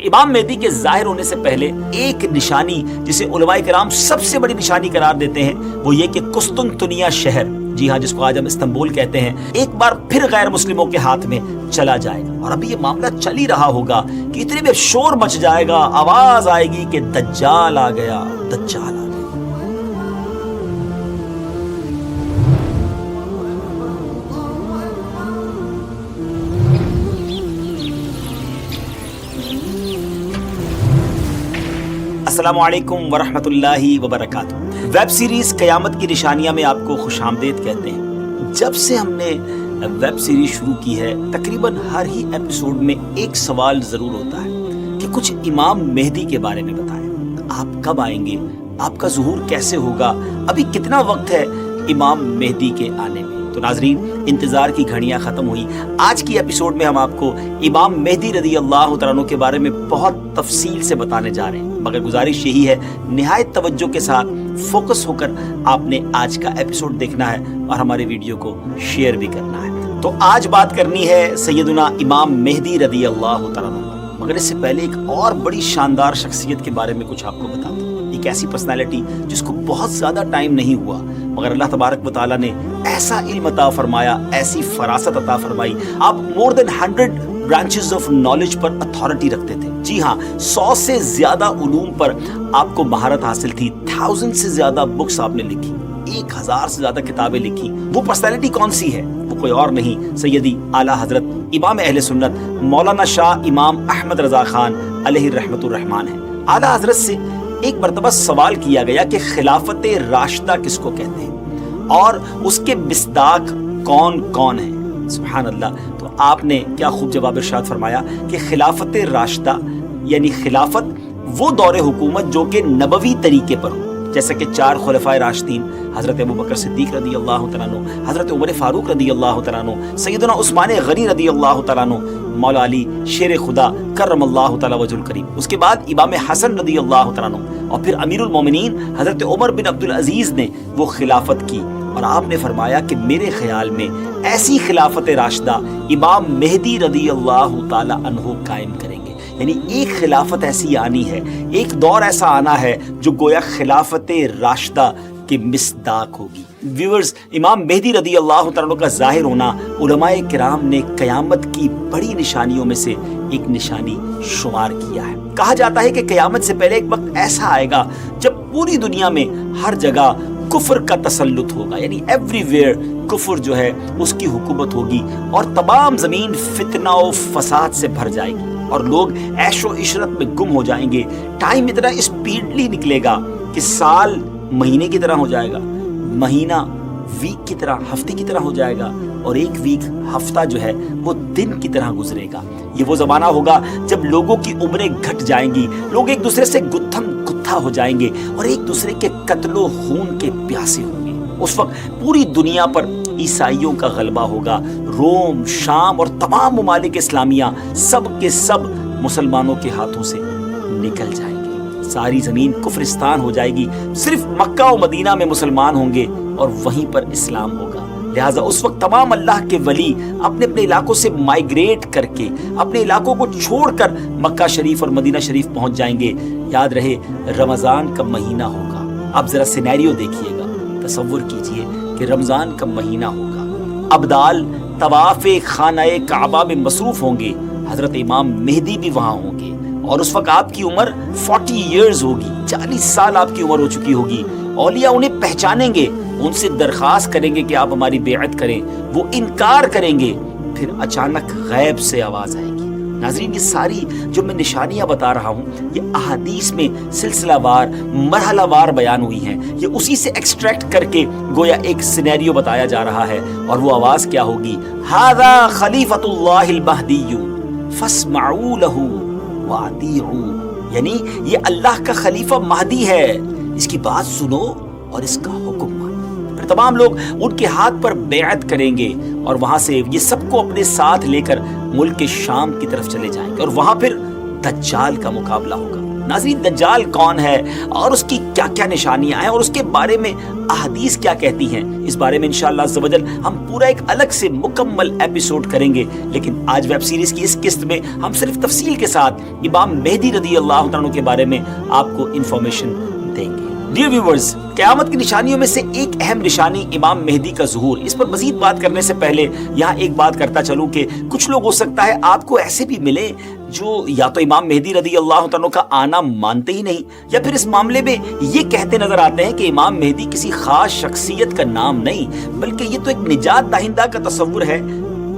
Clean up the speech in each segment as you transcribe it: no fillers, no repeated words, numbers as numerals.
امام مہدی کے ظاہر ہونے سے پہلے ایک نشانی جسے علماء کرام سب سے بڑی نشانی قرار دیتے ہیں وہ یہ کہ قسطنطنیہ شہر، جی ہاں، جس کو آج ہم استنبول کہتے ہیں، ایک بار پھر غیر مسلموں کے ہاتھ میں چلا جائے گا۔ اور ابھی یہ معاملہ چل ہی رہا ہوگا کہ اتنے میں شور مچ جائے گا، آواز آئے گی کہ دجال آ گیا، دجال آ گیا۔ السلام علیکم ورحمۃ اللہ وبرکاتہ۔ ویب سیریز قیامت کی نشانیاں میں آپ کو خوش آمدید کہتے ہیں۔ جب سے ہم نے ویب سیریز شروع کی ہے تقریباً ہر ہی ایپیسوڈ میں ایک سوال ضرور ہوتا ہے کہ کچھ امام مہدی کے بارے میں بتائیں، آپ کب آئیں گے، آپ کا ظہور کیسے ہوگا، ابھی کتنا وقت ہے امام مہدی کے آنے میں۔ تو ناظرین، انتظار کی گھڑیاں ختم ہوئی۔ آج کی ایپیسوڈ میں ہم آپ کو امام مہدی رضی اللہ تعالیٰ عنہ کے بارے میں بہت تفصیل سے بتانے جا رہے ہیں، مگر گزارش یہی ہے نہایت توجہ کے ساتھ فوکس ہو کر آپ نے آج کا ایپیسوڈ دیکھنا ہے اور ہمارے ویڈیو کو شیئر بھی کرنا ہے۔ تو آج بات کرنی ہے سیدنا امام مہدی رضی اللہ تعالیٰ عنہ، مگر اس سے پہلے ایک اور بڑی شاندار شخصیت کے بارے میں کچھ آپ کو بتا دوں۔ ایک ایسی پرسنالٹی جس کو بہت زیادہ ٹائم نہیں ہوا مگر اللہ تبارک و تعالیٰ نے ایسا علم عطا فرمایا، ایسی فراست عطا فرمائی، آپ مور دین 100 branches of knowledge per authority رکھتے تھے۔ جی ہاں، 100 سے زیادہ علوم پر آپ کو مہارت حاصل تھی، 1000 سے زیادہ بکس آپ نے لکھی، 1000 سے زیادہ کتابیں لکھی۔ وہ پرسنالٹی کون سی ہے؟ وہ کوئی اور نہیں، سیدی اعلیٰ حضرت امام اہل سنت مولانا شاہ امام احمد رضا خان علیہ الرحمۃ الرحمان ہے۔ اعلیٰ حضرت سے ایک مرتبہ سوال کیا گیا کہ خلافت راشدہ کس کو کہتے ہیں اور اس کے مصداق کون کون ہیں؟ سبحان اللہ۔ تو آپ نے کیا خوب جواب ارشاد فرمایا کہ خلافت راشدہ یعنی خلافت وہ دور حکومت جو کہ نبوی طریقے پر ہو، جیسا کہ 4 خلفائے راشدین حضرت ابوبکر صدیق رضی اللہ تعالیٰ عنہ، حضرت عمر فاروق رضی اللہ تعالیٰ عنہ، سیدنا عثمان غنی رضی اللہ تعالیٰ عنہ، مولا علی شیر خدا کرم اللہ تعالیٰ وجہ الکریم، اس کے بعد امام حسن رضی اللہ تعالیٰ عنہ، اور پھر امیر المومنین حضرت عمر بن عبدالعزیز نے وہ خلافت کی۔ اور آپ نے فرمایا کہ میرے خیال میں ایسی خلافت راشدہ امام مہدی رضی اللہ تعالیٰ عنہ قائم کریں گے، یعنی ایک خلافت ایسی آنی ہے، ایک دور ایسا آنا ہے جو گویا خلافت راشدہ کے مصداق ہوگی۔ ویورز، امام مہدی رضی اللہ تعالیٰ کا ظاہر ہونا علماء کرام نے قیامت کی بڑی نشانیوں میں سے ایک نشانی شمار کیا ہے۔ کہا جاتا ہے کہ قیامت سے پہلے ایک وقت ایسا آئے گا جب پوری دنیا میں ہر جگہ کفر کا تسلط ہوگا، یعنی ایوری ویئر کفر جو ہے اس کی حکومت ہوگی اور تمام زمین فتنہ و فساد سے بھر جائے گی اور لوگ عیش و عشرت میں گم ہو جائیں گے۔ ٹائم اتنا اسپیڈلی نکلے گا کہ سال مہینے کی طرح ہو جائے گا، مہینہ ویک کی طرح، ہفتے کی طرح ہو جائے گا، اور ایک ویک ہفتہ جو ہے وہ دن کی طرح گزرے گا۔ یہ وہ زمانہ ہوگا جب لوگوں کی عمریں گھٹ جائیں گی، لوگ ایک دوسرے سے گتھم گتھا ہو جائیں گے اور ایک دوسرے کے قتل و خون کے پیاسے ہوں گے۔ اس وقت پوری دنیا پر عیسائیوں کا غلبہ ہوگا، روم، شام اور تمام ممالک اسلامیہ سب کے سب مسلمانوں کے ہاتھوں سے نکل جائیں گے، ساری زمین کفرستان ہو جائے گی، صرف مکہ و مدینہ میں مسلمان ہوں گے اور وہیں پر اسلام ہوگا۔ لہٰذا اس وقت تمام اللہ کے ولی اپنے اپنے علاقوں سے مائیگریٹ کر کے اپنے علاقوں کو چھوڑ کر مکہ شریف اور مدینہ شریف پہنچ جائیں گے۔ یاد رہے رمضان کا مہینہ ہوگا۔ اب ذرا سینیریو دیکھیے گا، تصور کیجئے کہ رمضان کا مہینہ ہوگا، ابدال طواف خانہ کعبہ میں مصروف ہوں گے، حضرت امام مہدی بھی وہاں ہوں گے، اور اس وقت آپ کی عمر 40 ایئرز ہوگی، 40 سال آپ کی عمر ہو چکی ہوگی۔ اولیاء انہیں پہچانیں گے، ان سے درخواست کریں گے کہ آپ ہماری بیعت کریں، وہ انکار کریں گے، پھر اچانک غیب سے آواز آئے گی۔ ناظرین، یہ ساری جو میں نشانیاں بتا رہا ہوں یہ احادیث میں سلسلہ وار مرحلہ وار بیان ہوئی ہیں، یہ اسی سے ایکسٹریکٹ کر کے گویا ایک سینیریو بتایا جا رہا ہے۔ اور وہ آواز کیا ہوگی؟ ھذا خلیفۃ اللہ المہدی فاسمعوا لہ واطیعوا، یعنی یہ اللہ کا خلیفہ مہدی ہے، اس کی بات سنو اور اس کا حکم مانو۔ پھر تمام لوگ ان کے ہاتھ پر بیعت کریں گے اور وہاں سے یہ سب کو اپنے ساتھ لے کر ملک شام کی طرف چلے جائیں گے، اور وہاں پھر دجال کا مقابلہ ہوگا۔ ناظرین دجال کون ہے اور اس کی کیا کیا نشانیاں ہیں اور اس کے بارے میں احادیث کیا کہتی ہیں، اس بارے میں انشاءاللہ عز و جل ہم پورا ایک الگ سے مکمل ایپیسوڈ کریں گے، لیکن آج ویب سیریز کی اس قسط میں ہم صرف تفصیل کے ساتھ امام مہدی رضی اللہ تعالیٰ عنہ کے بارے میں آپ کو انفارمیشن دیں گے۔ ڈیئر ویورز، قیامت کی نشانیوں میں سے ایک اہم نشانی امام مہدی کا ظہور۔ اس پر مزید بات کرنے سے پہلے یہاں ایک بات کرتا چلوں کہ کچھ لوگ ہو سکتا ہے آپ کو ایسے بھی ملے جو یا تو امام مہدی رضی اللہ تعالیٰ کا آنا مانتے ہی نہیں، یا پھر اس معاملے میں یہ کہتے نظر آتے ہیں کہ امام مہدی کسی خاص شخصیت کا نام نہیں، بلکہ یہ تو ایک نجات دہندہ کا تصور ہے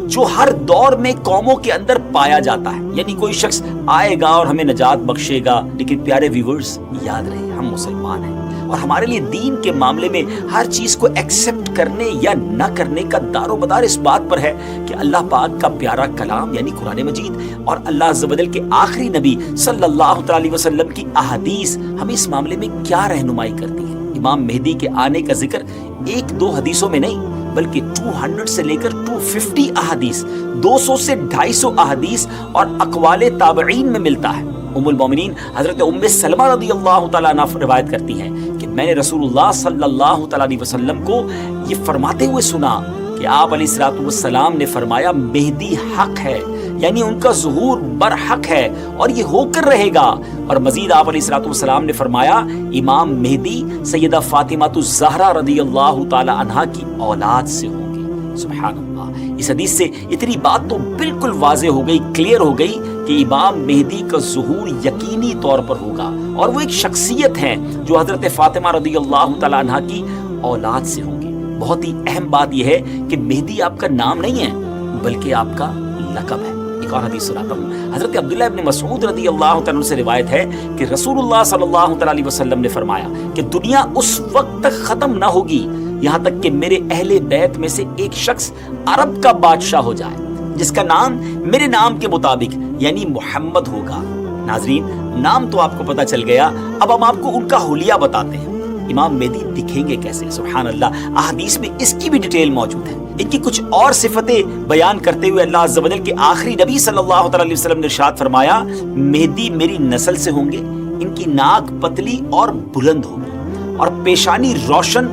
جو ہر دور میں قوموں کے اندر پایا جاتا ہے، یعنی کوئی شخص آئے گا اور ہمیں نجات بخشے گا۔ لیکن پیارے ویورز، یاد رہے ہم مسلمان ہیں اور ہمارے لیے دین کے معاملے میں ہر چیز کو ایکسپٹ کرنے یا نہ کرنے کا دار و مدار اس بات پر ہے کہ اللہ پاک کا پیارا کلام یعنی قرآن مجید اور اللہ عز و جل کے آخری نبی صلی اللہ علیہ وسلم کی احادیث ہمیں اس معاملے میں کیا رہنمائی کرتی ہے۔ امام مہدی کے آنے کا ذکر ایک دو حدیثوں میں نہیں بلکہ 200 سے لے کر 250 احادیث، 200 سے 250 احادیث اور اقوال تابعین میں ملتا ہے۔ ام المومنین حضرت ام سلمہ رضی اللہ تعالیٰ عنہ روایت کرتی ہیں کہ میں نے رسول اللہ صلی اللہ تعالیٰ علیہ وسلم کو یہ فرماتے ہوئے سنا کہ آپ علیہ الصلوۃ والسلام نے فرمایا مہدی حق ہے، یعنی ان کا ظہور برحق ہے اور یہ ہو کر رہے گا۔ اور مزید آپ علیہ الصلوۃ والسلام نے فرمایا امام مہدی سیدہ فاطمہ الزہرا رضی اللہ تعالی عنہا کی اولاد سے ہوں گے۔ سبحان اللہ، اس حدیث سے اتنی بات تو بالکل واضح ہو گئی، کلیئر ہو گئی کہ امام مہدی کا ظہور یقینی طور پر ہوگا اور وہ ایک شخصیت ہے جو حضرت فاطمہ رضی اللہ تعالی عنہا کی اولاد سے ہوں گے۔ بہت ہی اہم بات یہ ہے کہ مہدی آپ کا نام نہیں ہے بلکہ آپ کا لقب ہے۔ ایک اور حدیث سناتا ہوں، حضرت عبداللہ ابن مسعود رضی اللہ تعالیٰ عنہ سے روایت ہے کہ رسول اللہ صلی اللہ علیہ وسلم نے فرمایا کہ دنیا اس وقت تک ختم نہ ہوگی یہاں تک کہ میرے اہل بیت میں سے ایک شخص عرب کا بادشاہ ہو جائے جس کا نام میرے نام کے مطابق یعنی محمد ہوگا۔ ناظرین، نام تو آپ کو پتا چل گیا، اب ہم آپ کو ان کا حلیہ بتاتے ہیں۔ امام مہدی دکھیں گے کیسے؟ سبحان اللہ، احادیث میں اس کی بھی ڈیٹیل موجود ہے۔ ان کی کچھ اور صفتیں بیان کرتے ہوئے اللہ عز و جل کے آخری نبی صلی اللہ علیہ وسلم نے ارشاد فرمایا مہدی میری نسل سے ہوں گے، ان کی ناک پتلی اور بلند ہوگی اور پیشانی روشن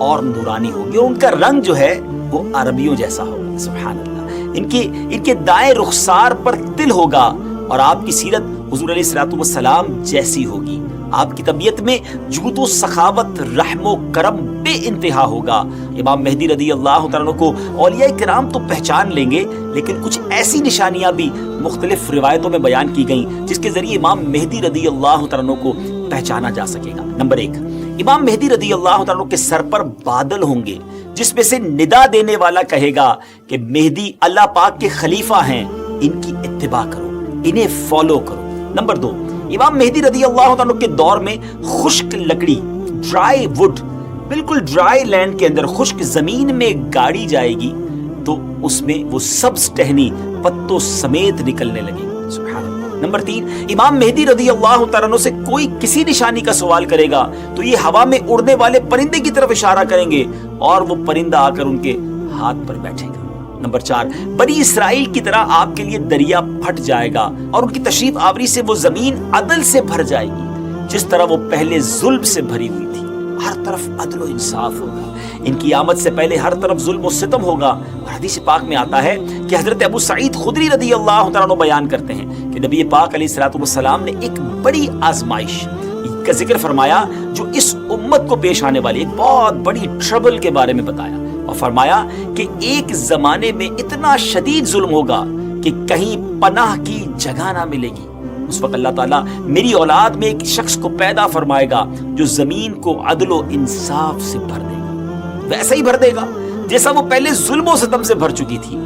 اور نورانی ہوگی اور ان کا رنگ جو ہے وہ عربیوں جیسا ہوگا۔ سبحان اللہ، ان کے دائیں رخسار پر تل ہوگا اور آپ کی سیرت حضور علیہ الصلوۃ والسلام جیسی ہوگی۔ آپ کی طبیعت میں جود و سخاوت، رحم و کرم بے انتہا ہوگا۔ امام مہدی رضی اللہ تعالیٰ عنہ کو اولیاء کرام تو پہچان لیں گے، لیکن کچھ ایسی نشانیاں بھی مختلف روایتوں میں بیان کی گئیں جس کے ذریعے امام مہدی رضی اللہ تعالیٰ عنہ کو پہچانا جا سکے گا۔ نمبر 1، امام مہدی رضی اللہ تعالیٰ عنہ کے سر پر بادل ہوں گے جس میں سے ندا دینے والا کہے گا کہ مہدی اللہ پاک کے خلیفہ ہیں، ان کی اتباع کرو، انہیں فالو کرو۔ نمبر 2، امام مہدی رضی اللہ عنہ کے دور میں خشک لکڑی، ڈرائی وڈ، بالکل ڈرائی لینڈ کے اندر خشک زمین میں گاڑی جائے گی تو اس میں وہ سبز ٹہنی پتوں سمیت نکلنے لگے۔ سبحان اللہ۔ نمبر 3، امام مہدی رضی اللہ تعالیٰ عنہ سے کوئی کسی نشانی کا سوال کرے گا تو یہ ہوا میں اڑنے والے پرندے کی طرف اشارہ کریں گے اور وہ پرندہ آ کر ان کے ہاتھ پر بیٹھے گا۔ نمبر 4، بنی اسرائیل کی طرح آپ کے لیے دریا پھٹ جائے گا اور ان کی تشریف آوری سے وہ زمین عدل سے بھر جائے گی جس طرح وہ پہلے ظلم سے بھری ہوئی تھی۔ ہر طرف عدل و انصاف ہوگا۔ ان کی آمد سے پہلے ہر طرف ظلم و ستم ہوگا۔ اور حدیث پاک میں آتا ہے کہ حضرت ابو سعید خدری رضی اللہ تعالیٰ عنہ بیان کرتے ہیں کہ نبی پاک علیہ الصلوۃ والسلام نے ایک بڑی آزمائش کا ذکر فرمایا جو اس امت کو پیش آنے والی ایک بہت بڑی ٹربل کے بارے میں بتایا اور فرمایا کہ ایک زمانے میں اتنا شدید ظلم ہوگا کہ کہیں پناہ کی جگہ نہ ملے گی۔ اس وقت اللہ تعالیٰ میری اولاد میں ایک شخص کو پیدا فرمائے گا جو زمین کو عدل و انصاف سے بھر دے گا، ویسا ہی بھر دے گا جیسا وہ پہلے ظلم و ستم سے بھر چکی تھی۔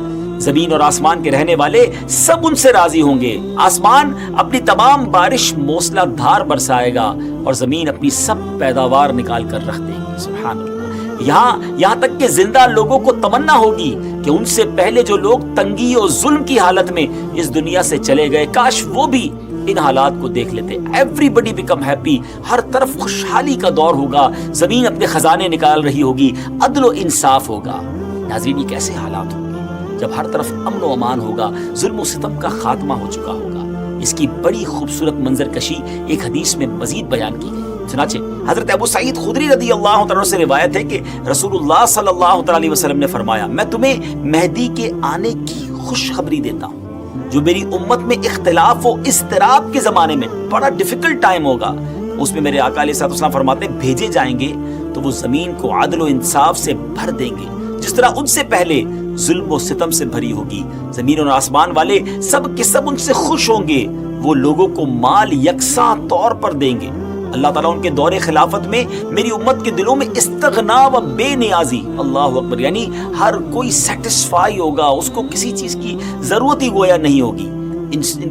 زمین اور آسمان کے رہنے والے سب ان سے راضی ہوں گے۔ آسمان اپنی تمام بارش موسلا دھار برسائے گا اور زمین اپنی سب پیداوار نکال کر رکھ دے گی۔ سبحان اللہ۔ یہاں تک کہ زندہ لوگوں کو تمنا ہوگی کہ ان سے پہلے جو لوگ تنگی اور ظلم کی حالت میں اس دنیا سے چلے گئے کاش وہ بھی ان حالات کو دیکھ لیتے۔ ایوری بڈی بیکم ہیپی، ہر طرف خوشحالی کا دور ہوگا، زمین اپنے خزانے نکال رہی ہوگی، عدل و انصاف ہوگا۔ ناظرین، یہ کیسے حالات ہوں گے جب ہر طرف امن و امان ہوگا، ظلم و ستم کا خاتمہ ہو چکا ہوگا۔ اس کی بڑی خوبصورت منظر کشی ایک حدیث میں مزید بیان کی گئی۔ چنانچہ حضرت ابو سعید خدری رضی اللہ تعالیٰ سے روایت ہے کہ رسول اللہ صلی اللہ تعالیٰ علیہ وسلم نے فرمایا، میں تمہیں مہدی کے آنے کی خوشخبری دیتا ہوں، جو میری امت میں اختلاف و اضطراب کے زمانے میں بڑا ڈیفیکلٹ ٹائم ہوگا، اس میں میرے آقا علیہ السلام فرماتے ہیں بھیجے جائیں گے تو وہ زمین کو عدل و انصاف سے بھر دیں گے، جس طرح ان سے پہلے ظلم و ستم سے بھری ہوگی۔ زمین اور آسمان والے سب کے سب ان سے خوش ہوں گے، وہ لوگوں کو مال یکساں طور پر دیں گے۔ اللہ تعالیٰ ان کے دور خلافت میں میری امت کے دلوں میں استغنا و بے نیازی، اللہ اکبر، یعنی ہر کوئی سیٹسفائی ہوگا، اس کو کسی چیز کی ضرورت ہی گویا نہیں ہوگی،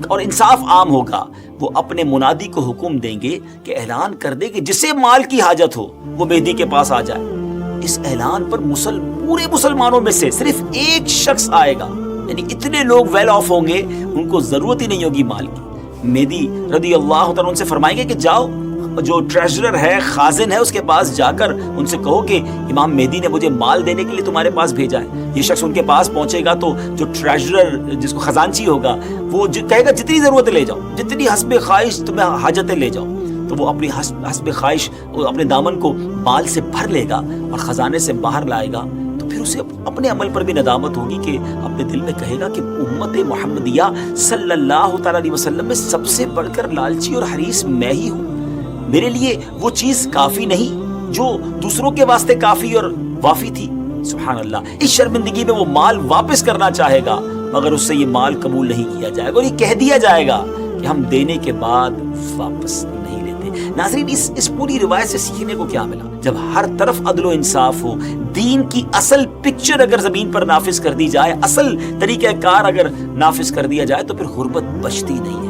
اور انصاف عام ہوگا۔ وہ اپنے منادی کو حکم دیں گے کہ اعلان کر دے کہ جسے مال کی حاجت ہو وہ مہدی کے پاس آ جائے۔ اس اعلان پر پورے مسلمانوں میں سے صرف ایک شخص آئے گا، یعنی اتنے لوگ ویل آف ہوں گے ان کو ضرورت ہی نہیں ہوگی مال کی۔ مہدی رضی اللہ تعالیٰ ان سے فرمائیں گے کہ جاؤ، جو ٹریجرر ہے، خازن ہے، اس کے پاس جا کر ان سے کہو کہ امام مہدی نے مجھے مال دینے کے لیے تمہارے پاس بھیجا ہے۔ یہ شخص ان کے پاس پہنچے گا تو جو ٹریجرر جس کو خزانچی ہوگا وہ کہے گا جتنی ضرورت لے جاؤ، جتنی حسب خواہش تمہیں حاجتیں لے جاؤ، تو وہ اپنی حسب خواہش اپنے دامن کو مال سے بھر لے گا اور خزانے سے باہر لائے گا۔ تو پھر اسے اپنے عمل پر بھی ندامت ہوگی کہ اپنے دل میں کہے گا کہ امت محمدیہ صلی اللہ تعالیٰ علیہ وسلم میں سب سے بڑھ کر لالچی اور حریص میں ہی ہوں، میرے لیے وہ چیز کافی نہیں جو دوسروں کے واسطے کافی اور وافی تھی۔ سبحان اللہ، اس شرمندگی میں وہ مال واپس کرنا چاہے گا مگر اس سے یہ مال قبول نہیں کیا جائے گا اور یہ کہہ دیا جائے گا کہ ہم دینے کے بعد واپس نہیں لیتے۔ ناظرین، اس پوری روایت سے سیکھنے کو کیا ملا؟ جب ہر طرف عدل و انصاف ہو، دین کی اصل پکچر اگر زمین پر نافذ کر دی جائے، اصل طریقہ کار اگر نافذ کر دیا جائے تو پھر غربت بچتی نہیں ہے۔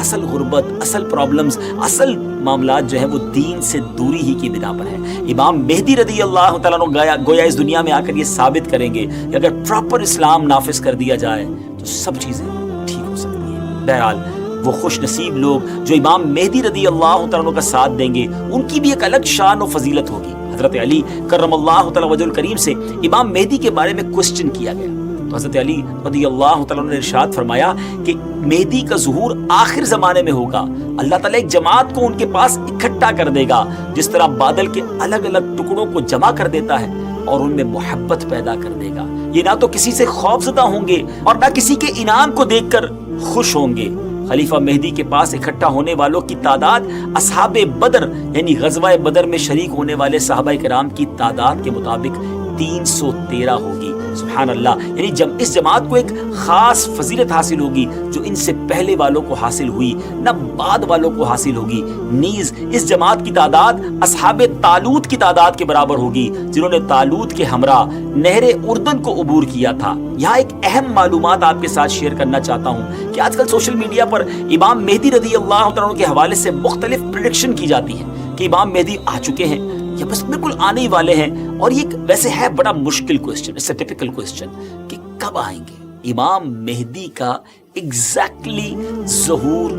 اصل غربت، اصل پرابلمز، اصل معاملات جو ہیں وہ دین سے دوری ہی کی بنا پر ہے۔ امام مہدی رضی اللہ تعالیٰ عنہ گویا اس دنیا میں آ کر یہ ثابت کریں گے کہ اگر پراپر اسلام نافذ کر دیا جائے تو سب چیزیں ٹھیک ہو سکتی ہیں۔ بہرحال وہ خوش نصیب لوگ جو امام مہدی رضی اللہ تعالیٰ عنہ کا ساتھ دیں گے ان کی بھی ایک الگ شان و فضیلت ہوگی۔ حضرت علی کرم اللہ تعالیٰ وجہ الکریم سے امام مہدی کے بارے میں کوسچن کیا گیا تو حضرت علی رضی اللہ تعالیٰ عنہ نے ارشاد فرمایا کہ مہدی کا ظہور آخر زمانے میں ہوگا، اللہ تعالیٰ ایک جماعت کو ان کے پاس اکٹھا کر دے گا جس طرح بادل کے الگ الگ ٹکڑوں کو جمع کر دیتا ہے اور ان میں محبت پیدا کر دے گا۔ یہ نہ تو کسی سے خوف زدہ ہوں گے اور نہ کسی کے انعام کو دیکھ کر خوش ہوں گے۔ خلیفہ مہدی کے پاس اکٹھا ہونے والوں کی تعداد اصحاب بدر یعنی غزوہ بدر میں شریک ہونے والے صحابہ کرام کی تعداد کے مطابق 313 ہوگی۔ سبحان اللہ، یعنی جب اس جماعت کو ایک خاص فضیلت حاصل ہوگی جو ان سے پہلے والوں کو حاصل ہوئی نہ بعد والوں کو حاصل ہوگی۔ نیز اس جماعت کی تعداد اصحاب طالوت کی تعداد کے برابر ہوگی جنہوں نے طالوت کے ہمراہ نہر اردن کو عبور کیا تھا۔ یہاں ایک اہم معلومات آپ کے ساتھ شیئر کرنا چاہتا ہوں کہ آج کل سوشل میڈیا پر امام مہدی رضی اللہ تعالیٰ عنہ کے حوالے سے مختلف پریڈکشن کی جاتی ہے کہ امام مہدی آ چکے ہیں یا بس بالکل آنے ہی والے ہیں، اور یہ ویسے ہے بڑا مشکل کوسچن، اس سے ٹپیکل کوسچن کہ کب آئیں گے، امام مہدی کا ایگزیکٹلی ظہور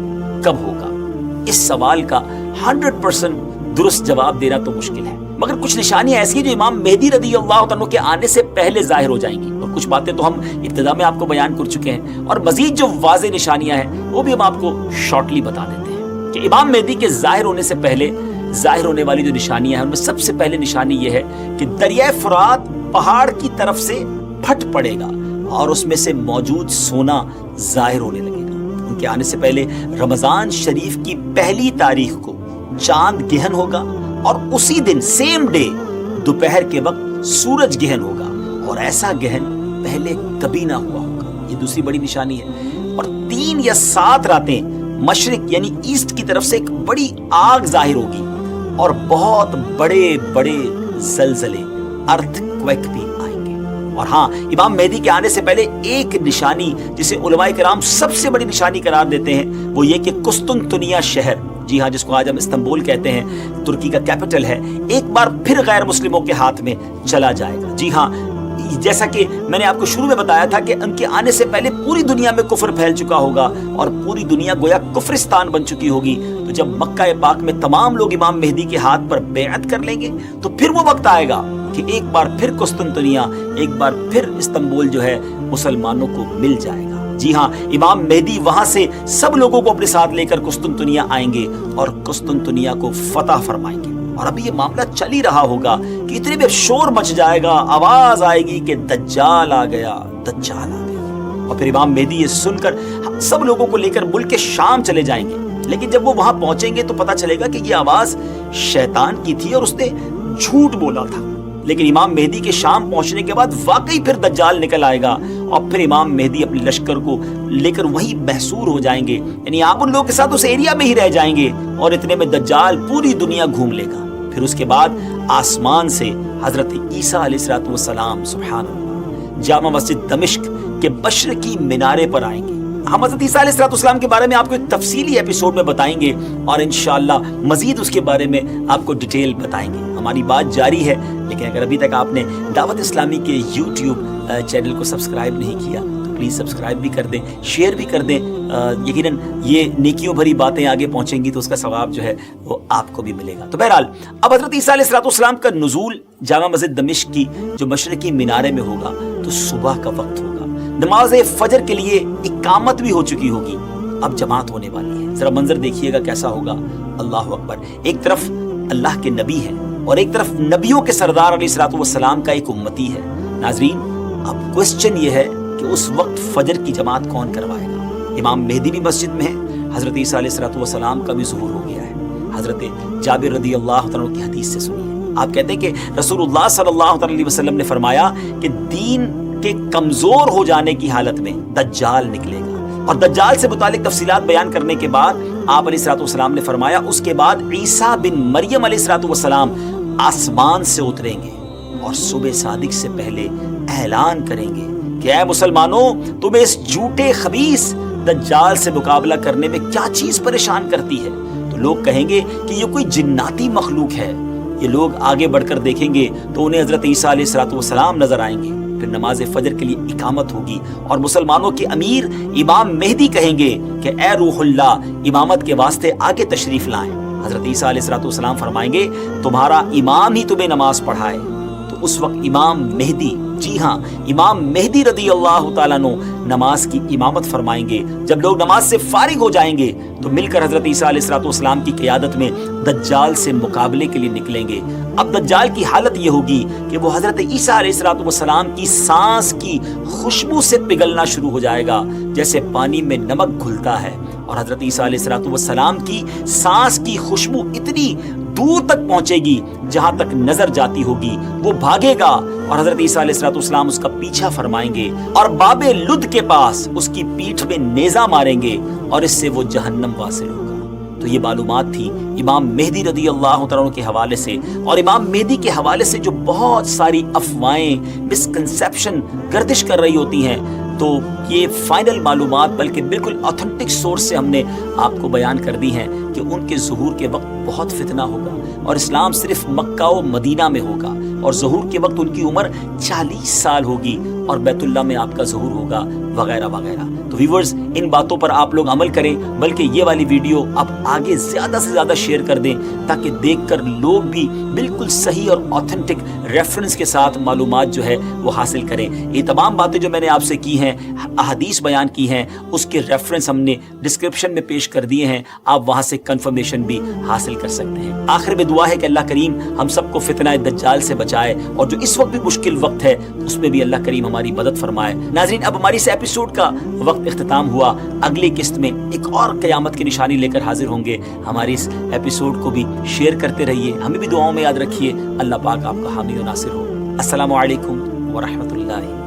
کب ہوگا؟ اس سوال کا 100% درست جواب دینا تو مشکل ہے، مگر کچھ نشانیاں ایسی ہیں جو امام مہدی رضی اللہ عنہ کے آنے سے پہلے ظاہر ہو جائیں گی، اور کچھ باتیں تو ہم ابتدا میں آپ کو بیان کر چکے ہیں، اور مزید جو واضح نشانیاں ہیں وہ بھی ہم آپ کو شارٹلی بتا دیتے ہیں کہ امام مہدی کے ظاہر ہونے سے پہلے ظاہر ہونے والی جو نشانیاں ہیں ان میں سب سے پہلے نشانی یہ ہے کہ دریائے فرات پہاڑ کی طرف سے پھٹ پڑے گا اور اس میں سے موجود سونا ظاہر ہونے لگے گا۔ ان کے آنے سے پہلے رمضان شریف کی پہلی تاریخ کو چاند گہن ہوگا اور اسی دن سیم ڈے دوپہر کے وقت سورج گہن ہوگا، اور ایسا گہن پہلے کبھی نہ ہوا ہوگا۔ یہ دوسری بڑی نشانی ہے۔ اور 3 یا 7 راتیں مشرق یعنی ایسٹ کی طرف سے ایک بڑی آگ ظاہر ہوگی اور بہت بڑے بڑے زلزلے ارتھ کویک بھی آئیں گے۔ اور ہاں، امام مہدی کے آنے سے پہلے ایک نشانی جسے علماء کرام سب سے بڑی نشانی قرار دیتے ہیں وہ یہ کہ قسطنطنیہ شہر، جی ہاں، جس کو آج ہم استنبول کہتے ہیں، ترکی کا کیپٹل ہے، ایک بار پھر غیر مسلموں کے ہاتھ میں چلا جائے گا۔ جی ہاں، جیسا کہ میں نے آپ کو شروع میں بتایا تھا کہ ان کے آنے سے پہلے پوری دنیا میں کفر پھیل چکا ہوگا اور پوری دنیا گویا کفرستان بن چکی ہوگی۔ تو جب مکہ پاک میں تمام لوگ امام مہدی کے ہاتھ پر بیعت کر لیں گے تو پھر وہ وقت آئے گا کہ ایک بار پھر قسطنطنیہ، ایک بار پھر استنبول جو ہے مسلمانوں کو مل جائے گا۔ جی ہاں، امام مہدی وہاں سے سب لوگوں کو اپنے ساتھ لے کر قسطنطنیہ آئیں گے اور قسطنطنیہ کو فتح فرمائیں گے۔ اور ابھی یہ معاملہ چل ہی رہا ہوگا کہ اتنے میں شور مچ جائے گا، آواز آئے گی کہ دجال آ گیا، دجال آ گیا۔ اور پھر امام مہدی یہ سن کر سب لوگوں کو لے کر ملک کے شام چلے جائیں گے۔ لیکن جب وہ وہاں پہنچیں گے تو پتہ چلے گا کہ یہ آواز شیطان کی تھی اور اس نے جھوٹ بولا تھا۔ لیکن امام مہدی کے شام پہنچنے کے بعد واقعی پھر دجال نکل آئے گا اور پھر امام مہدی اپنے لشکر کو لے کر وہیں محصور ہو جائیں گے، یعنی آپ ان لوگوں کے ساتھ اس ایریا میں ہی رہ جائیں گے اور اتنے میں دجال پوری دنیا گھوم لے گا۔ پھر اس کے بعد آسمان سے حضرت عیسیٰ علیہ السلام سبحان اللہ جامع مسجد دمشق کے مشرقی مینارے پر آئیں گے۔ ہم حضرت عیسیٰ علیہ السلام کے بارے میں آپ کو ایک تفصیلی ایپیسوڈ میں بتائیں گے اور انشاءاللہ مزید اس کے بارے میں آپ کو ڈیٹیل بتائیں گے۔ ہماری بات جاری ہے، لیکن اگر ابھی تک آپ نے دعوت اسلامی کے یوٹیوب چینل کو سبسکرائب نہیں کیا تو پلیز سبسکرائب بھی کر دیں، شیئر بھی کر دیں۔ یقیناً یہ نیکیوں بھری باتیں آگے پہنچیں گی تو اس کا ثواب جو ہے وہ آپ کو بھی ملے گا۔ تو بہرحال اب حضرت عیسیٰ علیہ السلام کا نزول جامع مسجد دمشق کی جو مشرقی مینارے میں ہوگا تو صبح کا وقت ہوگا، نماز فجر کے لیے اقامت بھی ہو چکی ہوگی، اب جماعت ہونے والی ہے۔ ذرا منظر دیکھیے گا کیسا ہوگا، اللہ اکبر۔ ایک طرف اللہ کے نبی ہیں اور ایک طرف نبیوں کے سردار علیہ السلام کا ایک امتی ہے۔ ناظرین اب کوسچن یہ ہے کہ اس وقت فجر کی جماعت کون کروائے گا؟ امام مہدی بھی مسجد میں ہے، حضرت عیسیٰ علیہ السلام کا بھی ظہور ہو گیا ہے۔ حضرت جابر رضی اللہ عنہ کی حدیث سے سنیے، آپ کہتے ہیں کہ رسول اللہ صلی اللہ علیہ وسلم نے فرمایا کہ دین کے کمزور ہو جانے کی حالت میں دجال نکلے گا، اور دجال سے متعلق تفصیلات بیان کرنے کے بعد آپ علیہ السلام نے فرمایا اس کے بعد عیسیٰ بن مریم علیہ السلام آسمان سے اتریں گے اور صبح صادق سے پہلے اعلان کریں گے کہ اے مسلمانوں، تمہیں اس جھوٹے خبیث دجال سے مقابلہ کرنے میں کیا چیز پریشان کرتی ہے؟ تو لوگ کہیں گے کہ یہ کوئی جناتی مخلوق ہے۔ یہ لوگ آگے بڑھ کر دیکھیں گے تو انہیں حضرت عیسیٰ علیہ السلام نظر آئیں گے۔ پھر نماز فجر کے لیے اقامت ہوگی اور مسلمانوں کے امیر امام مہدی کہیں گے کہ اے روح اللہ، امامت کے واسطے آگے تشریف لائیں۔ حضرت عیسیٰ علیہ السلام فرمائیں گے تمہارا امام ہی تمہیں نماز پڑھائے۔ تو اس وقت امام مہدی، جی ہاں امام مہدی رضی اللہ تعالیٰ عنہ نماز کی امامت فرمائیں گے۔ جب لوگ نماز سے فارغ ہو جائیں گے تو مل کر حضرت عیسیٰ علیہ السلام کی قیادت میں دجال سے مقابلے کے لیے نکلیں گے۔ اب دجال کی حالت یہ ہوگی کہ وہ حضرت عیسیٰ علیہ السلام کی سانس کی خوشبو سے پگھلنا شروع ہو جائے گا، جیسے پانی میں نمک گھلتا ہے، اور حضرت عیسیٰ علیہ السلام کی سانس کی خوشبو اتنی دور تک پہنچے گی جہاں تک نظر جاتی ہوگی۔ وہ بھاگے گا اور حضرت عیسیٰ علیہ السلام اس کا پیچھا فرمائیں گے اور باب لد کے پاس اس کی پیٹھ میں نیزہ ماریں گے اور اس سے وہ جہنم واصل ہوگا۔ تو یہ معلومات تھی امام مہدی رضی اللہ عنہ کے حوالے سے، اور امام مہدی کے حوالے سے جو بہت ساری افواہیں مسکنسیپشن گردش کر رہی ہوتی ہیں، تو یہ فائنل معلومات بلکہ بالکل آتھنٹک سورس سے ہم نے آپ کو بیان کر دی ہیں کہ ان کے ظہور کے وقت بہت فتنہ ہوگا اور اسلام صرف مکہ و مدینہ میں ہوگا، اور ظہور کے وقت ان کی عمر 40 سال ہوگی اور بیت اللہ میں آپ کا ظہور ہوگا وغیرہ وغیرہ۔ تو ویورز ان باتوں پر آپ لوگ عمل کریں، بلکہ یہ والی ویڈیو آپ آگے زیادہ سے زیادہ شیئر کر دیں تاکہ دیکھ کر لوگ بھی بالکل صحیح اور آتھنٹک ریفرنس کے ساتھ معلومات جو ہے وہ حاصل کریں۔ یہ تمام باتیں جو میں نے آپ سے کی ہیں، احادیث بیان کی ہیں، اس کے ریفرنس ہم نے ڈسکرپشن میں پیش کر دیے ہیں، آپ وہاں سے کنفرمیشن بھی حاصل کر سکتے ہیں۔ آخر میں دعا ہے کہ اللہ کریم ہم سب کو فتنہ دجال سے بچائے، اور جو اس وقت بھی مشکل وقت ہے اس میں بھی اللہ کریم ہماری مدد فرمائے۔ ناظرین اب ہماری اس ایپیسوڈ کا وقت اختتام ہوا، اگلی قسط میں ایک اور قیامت کی نشانی لے کر حاضر ہوں گے۔ ہماری اس ایپیسوڈ کو بھی شیئر کرتے رہیے، ہمیں بھی دعاؤں میں یاد رکھیے۔ اللہ پاک آپ کا حامی و ناصر ہو۔ السلام علیکم ورحمۃ اللہ